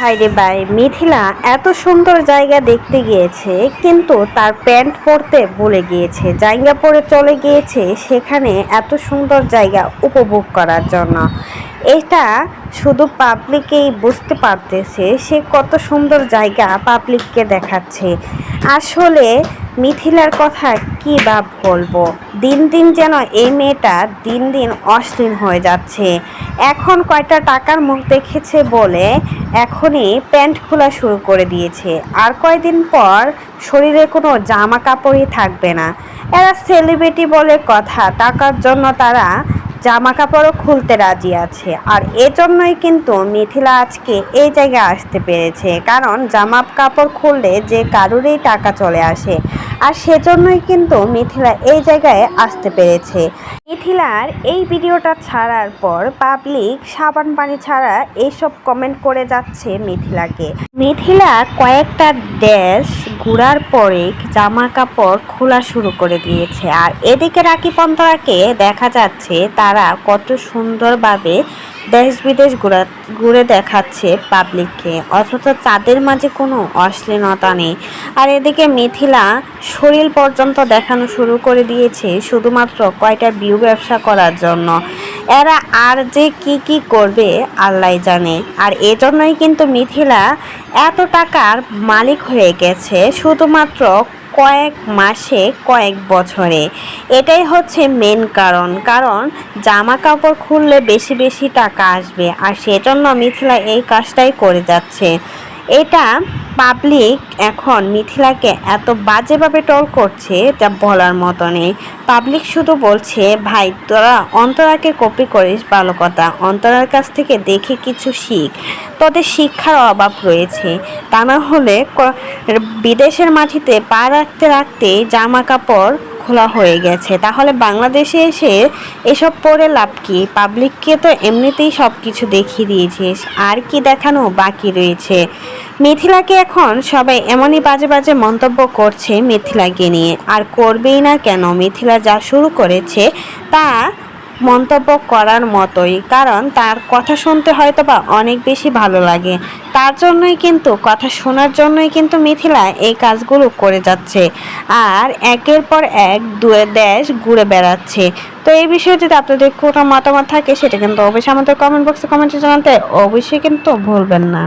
হায়রে ভাই, মিথিলা এত সুন্দর জায়গা দেখতে গিয়েছে কিন্তু তার প্যান্ট পরতে ভুলে গিয়েছে, জায়গা পরে চলে গিয়েছে সেখানে এত সুন্দর জায়গা উপভোগ করার জন্য। এটা শুধু পাবলিকেই বুঝতে পারতেছে সে কত সুন্দর জায়গা পাবলিককে দেখাচ্ছে। আসলে মিথিলার কথা কি বা বলবো, দিন দিন যেন এই মেয়েটা দিন দিন অশ্লীল হয়ে যাচ্ছে। এখন কয়টা টাকার মুখ দেখেছে বলে এখনই প্যান্ট খোলা শুরু করে দিয়েছে, আর কয়দিন পর শরীরে কোনো জামা কাপড়ই থাকবে না। এরা সেলিব্রিটি বলে কথা, টাকার জন্য তারা জামা কাপড়ও খুলতে রাজি আছে। আর এজন্যই কিন্তু মিথিলা আজকে এই জায়গায় আসতে পেরেছে, কারণ জামা কাপড় খুললে যে কারোরই টাকা চলে আসে। আর সেজন্যই কিন্তু মিথিলা এই জায়গায় আসতে পেরেছে। মিথিলার এই ভিডিওটা ছাড়ার পর পাবলিক সাবান পানি ছাড়া এইসব কমেন্ট করে যাচ্ছে মিথিলাকে। মিথিলা কয়েকটা দেশ ঘোরার পরে জামা কাপড় খোলা শুরু করে দিয়েছে। আর এদিকে রাখি পন্তরাকে দেখা যাচ্ছে তারা কত সুন্দরভাবে দেশ বিদেশ ঘুরে দেখাচ্ছে পাবলিককে, অথচ তাদের মাঝে কোনো অশ্লীলতা নেই। আর এদিকে মিথিলা শরীর পর্যন্ত দেখানো শুরু করে দিয়েছে শুধুমাত্র কয়টা ভিউ ব্যবসা করার জন্য। এরা আর যে কি কি করবে আল্লাহ জানে। আর এজন্যই কিন্তু মিথিলা এত টাকার মালিক হয়ে গেছে শুধুমাত্র কয়েক মাসে কয়েক বছরে। এটাই হচ্ছে মেন কারণ জামা কাপড় খুললে বেশি বেশি টাকা আসবে, আর সেজন্য মিথিলা এই কাজটাই করে যাচ্ছে। এটা পাবলিক এখন মিথিলাকে এত বাজেভাবে ট্রল করছে যা বলার মতো নেই। পাবলিক শুধু বলছে, ভাই তোরা অন্তরাকে কপি করিস ভালো কথা, অন্তরার কাছ থেকে দেখে কিছু শিখ, তোদের শিক্ষার অভাব রয়েছে। তা না হলে বিদেশের মাটিতে পা রাখতে রাখতে জামা কাপড় খোলা হয়ে গেছে, তাহলে বাংলাদেশে এসে এসব পরে লাভ কি? পাবলিককে তো এমনিতেই সব কিছু দেখিয়ে দিয়েছিস, আর কি দেখানো বাকি রয়েছে? মিথিলাকে এখন সবাই এমনই বাজে বাজে মন্তব্য করছে মিথিলাকে নিয়ে, আর করবেই না কেন? মিথিলা যা শুরু করেছে তা মন্তব্য করার মতোই, কারণ তার কথা শুনতে হয়তো বা অনেক বেশি ভালো লাগে। তার জন্যই কিন্তু, কথা শোনার জন্যই কিন্তু মিথিলা এই কাজগুলো করে যাচ্ছে, আর একের পর এক দেশ ঘুরে বেড়াচ্ছে। তো এই বিষয়ে যদি আপনাদের কোনো মতামত থাকে সেটা কিন্তু অবশ্যই আমাদের কমেন্ট বক্সে কমেন্টে জানাতে অবশ্যই কিন্তু ভুলবেন না।